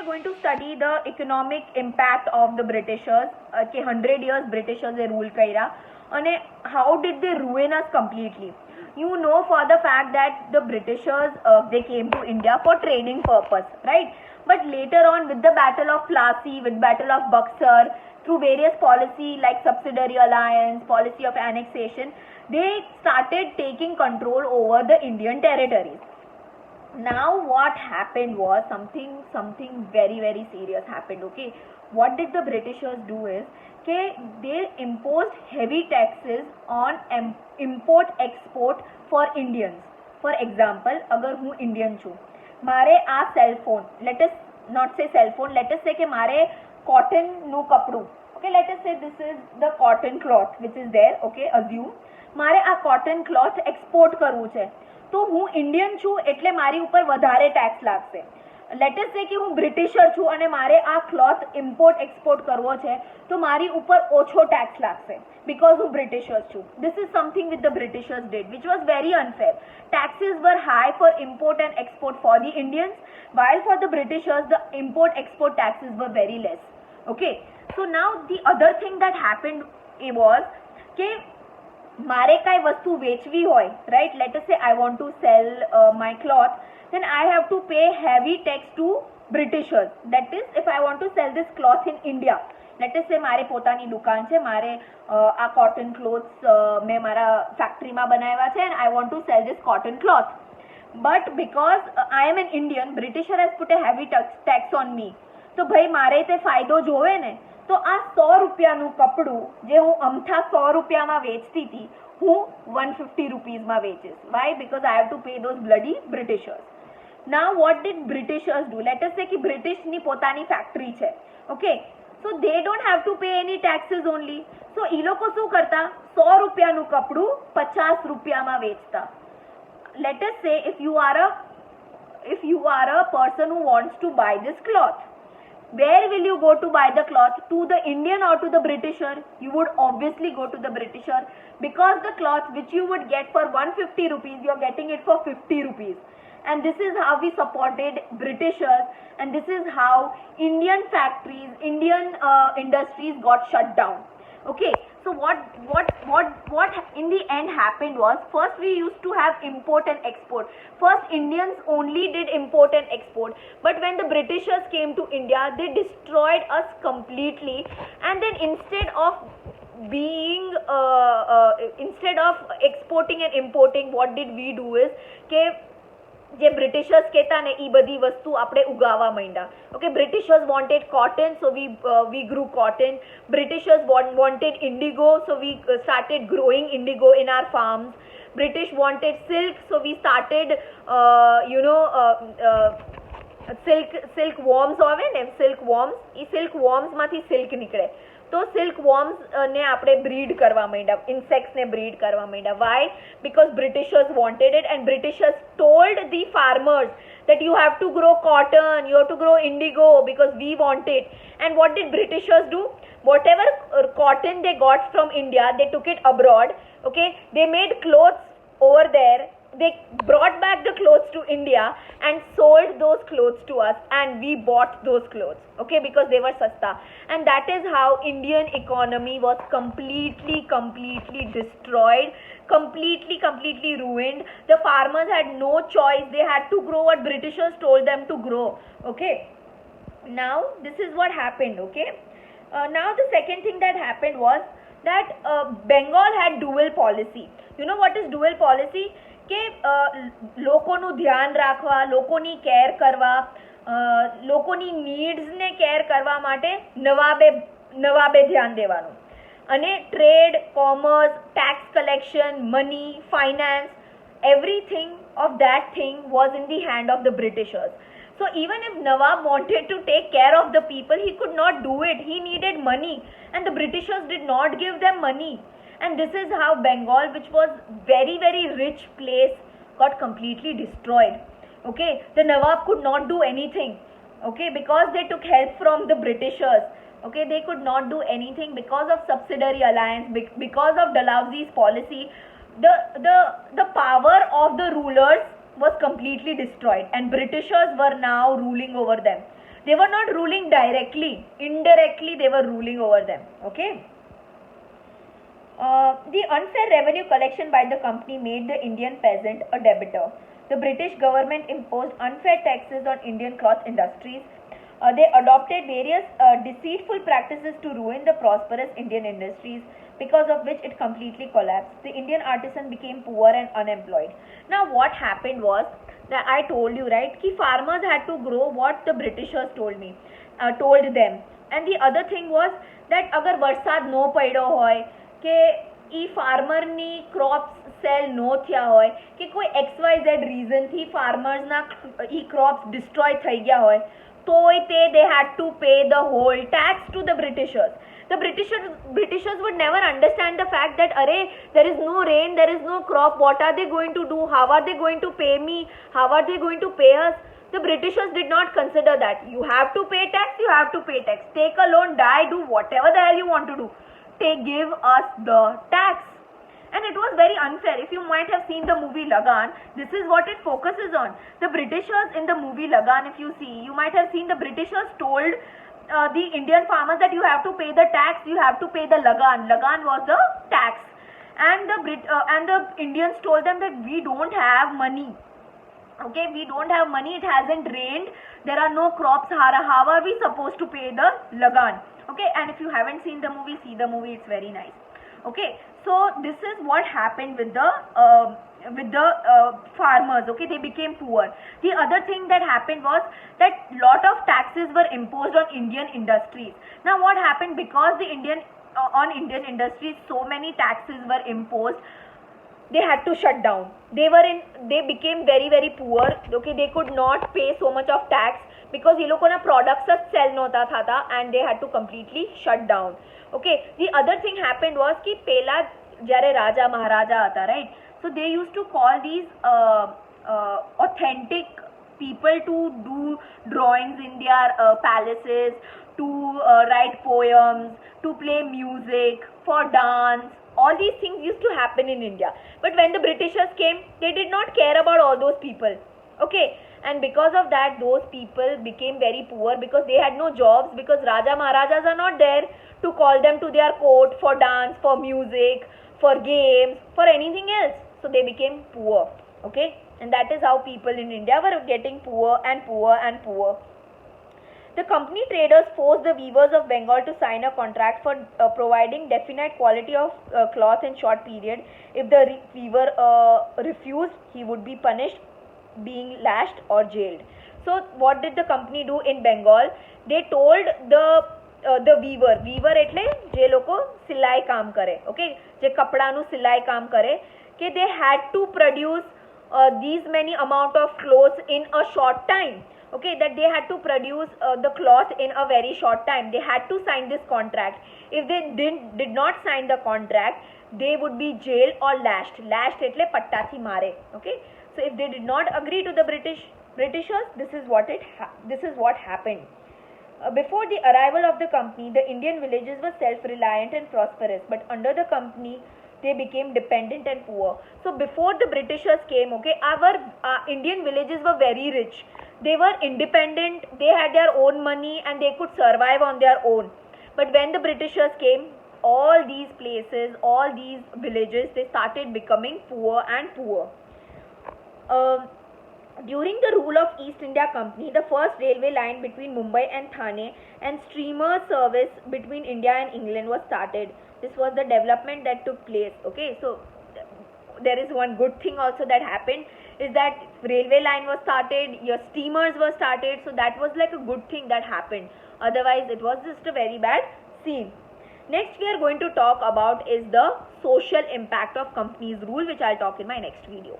going to study the economic impact of the Britishers. કે 100 years Britishers rule કર્યા અને how did they ruin us completely. You know for the fact that the Britishers they came to India for trading purpose, right? But later on, with the Battle of Plassey, with Battle of Buxar, through various policy like subsidiary alliance, policy of annexation, they started taking control over the Indian territories. Now what happened was something very serious happened. Okay, what did the Britishers do is they imposed heavy taxes on import export for Indians. For example, अगर हूँ Indian छूँ, मारे आ cell phone, let us not say cell phone, let us say કે મારે cotton નું કપડું, okay, let us say this is the cotton cloth which is there, okay, assume મારે આ cotton cloth export કરવું છે, તો હું ઇન્ડિયન છું એટલે મારી ઉપર વધારે ટેક્સ લાગશે. લેટ અસ સે કે હું બ્રિટિશર છું અને મારે આ ક્લોથ ઇમ્પોર્ટ એક્સપોર્ટ કરવો છે તો મારી ઉપર ઓછો ટેક્સ લાગશે because હું બ્રિટિશર છું. This is something which the Britishers did, which was very unfair. Taxes were high for import and export for the Indians, while for the Britishers the import export taxes were very less. Okay, so now the other thing that happened was કે મારે કાંઈ વસ્તુ વેચવી હોય, right? Let us say I want to sell my cloth, then I have to pay heavy tax to Britishers. That is, if I want to sell this cloth in India, let us say મારે પોતાની દુકાન છે, મારે આ cotton clothes મેં મારા ફેક્ટરીમાં બનાવ્યા છે and I want to sell this cotton cloth. But because I am an Indian, Britisher has put a heavy tax on me. તો ભાઈ મારે તે ફાયદો જોવે ને, તો આ 100 રૂપિયાનું કપડું જે હું અમથા 100 રૂપિયામાં વેચતી હતી, હું 150 રૂપીઝમાં વેચીશ. Why? Because I have to pay those bloody Britishers. Now what did Britishers do? Let us say कि British ની પોતાની ફેક્ટરી છે, okay, so they don't have to pay any taxes only. So એ લોકો શું કરતા, 100 રૂપિયાનું કપડું 50 રૂપિયામાં વેચતા. Let us say if you are a person who wants to buy this cloth, where will you go to buy the cloth? To the Indian or to the Britisher? You would obviously go to the Britisher, because the cloth which you would get for 150 rupees, you are getting it for 50 rupees. And this is how we supported Britishers, and this is how Indian factories, Indian industries got shut down. Okay, so what in the end happened was, first we used to have import and export. First Indians only did import and export, but when the Britishers came to India, they destroyed us completely. And then instead of exporting and importing, what did we do is કે જે Britishers કહેતા ને એ બધી વસ્તુ આપણે ઉગાવવા માંડ્યા. Okay, Britishers wanted cotton, so we grew cotton. Britishers wanted indigo, so we started growing indigo in our farms. British wanted silk, so we started silk worms આવે ને, silk worms, એ silk worms માંથી silk નીકળે, તો silk worms ને આપણે breed કરવા માંડ્યા, insects ને breed કરવા માંડ્યા. Why? Because Britishers wanted it, and Britishers told the farmers that you have to grow cotton, you have to grow indigo, because we want it. And what did Britishers do? Whatever cotton they got from India, they took it abroad. Okay, they made clothes over there, they brought back the clothes to India and sold those clothes to us, and we bought those clothes, okay, because they were sasta. And that is how Indian economy was completely destroyed, completely ruined. The farmers had no choice, they had to grow what Britishers told them to grow. Okay, now this is what happened. Okay, now the second thing that happened was that Bengal had dual policy. You know what is dual policy? કે લોકોનું ધ્યાન રાખવા, લોકોની care કરવા, લોકોની નીડ્સને care કરવા માટે નવાબે ध्यान દેવાનું. અને trade, commerce, tax collection, money, finance, everything of that thing was in the hand of the Britishers. So even if Nawab wanted to take care of the people, he could not do it. He needed money, and the Britishers did not give them money. And this is how Bengal, which was very rich place, got completely destroyed. Okay, the Nawab could not do anything, okay, because they took help from the Britishers. Okay, they could not do anything because of subsidiary alliance, because of Dalhousie's policy. The power of the rulers was completely destroyed, and Britishers were now ruling over them. They were not ruling directly, indirectly they were ruling over them. Okay. The unfair revenue collection by the company made the Indian peasant a debtor. The British government imposed unfair taxes on Indian cloth industries. They adopted various deceitful practices to ruin the prosperous Indian industries, because of which it completely collapsed. The Indian artisan became poor and unemployed. Now what happened was that I told you, right, कि farmers had to grow what the Britishers told them. And the other thing was that अगर वरसाद no पड़ो होय કે ઈ ફાર્મરની crops cell નો થયા હોય કે કોઈ XYZ રીઝનથી ફાર્મર્સના ઈ ક્રોપ્સ ડિસ્ટ્રોય થઈ ગયા હોય તોય they had to pay the whole tax to the Britishers. The Britishers would never understand the fact that there is no rain, there is no crop, what are they going to do, how are they going to pay me, how are they going to pay us? The Britishers did not consider that. You have to pay tax, you have to pay tax. Take a loan, die, do whatever the hell you want to do. They give us the tax. And it was very unfair. If you might have seen the movie Lagan, this is what it focuses on. The Britishers in the movie Lagan, if you see, you might have seen the Britishers told the Indian farmers that you have to pay the tax, you have to pay the Lagan. Lagan was the tax. And the Indians told them that we don't have money. Okay, we don't have money, it hasn't rained, there are no crops, how are we supposed to pay the Lagan? Okay, and if you haven't seen the movie, see the movie, it's very nice. Okay, so this is what happened with the farmers. Okay, they became poor. The other thing that happened was that lot of taxes were imposed on Indian industries. Now what happened, because on Indian industries so many taxes were imposed, they had to shut down. They became very, very poor. Okay, they could not pay so much of tax because ये लोगों ना products sell नोता था and they had to completely shut down. Okay, the other thing happened was कि पहला जारे राजा महाराजा आता, right? So they used to call these authentic people to do drawings in their palaces, to write poems, to play music, for dance. All these things used to happen in India. But when the Britishers came, they did not care about all those people. Okay, and because of that, those people became very poor because they had no jobs, because Raja Maharajas are not there to call them to their court for dance, for music, for games, for anything else. So they became poor. Okay, and that is how people in India were getting poor and poor and poor. The company traders forced the weavers of Bengal to sign a contract for providing definite quality of cloth in short period. If the weaver refused, he would be punished, being lashed or jailed. So what did the company do in Bengal? They told the weaver એટલે જે લોકો સિલાઈ કામ કરે, okay, જે કપડાનું સિલાઈ કામ કરે, કે they had to produce these many amount of clothes in a short time. Okay, that they had to produce the cloth in a very short time. They had to sign this contract. If they did not sign the contract, they would be jailed or lashed. Lashed એટલે પટ્ટાથી મારે. Okay, so if they did not agree to the Britishers, this is what happened. Before the arrival of the company, the Indian villages were self-reliant and prosperous, but under the company, they became dependent and poor. So before the Britishers came, okay, our Indian villages were very rich. They were independent, they had their own money and they could survive on their own. But when the Britishers came, all these places, all these villages, they started becoming poor and poor. During the rule of East India Company, the first railway line between Mumbai and Thane and steamer service between India and England was started. This was the development that took place. Okay, so there is one good thing also that happened, is that railway line was started, your steamers were started, so that was like a good thing that happened. Otherwise, it was just a very bad scene. Next we are going to talk about is the social impact of company's rule, which I'll talk in my next video.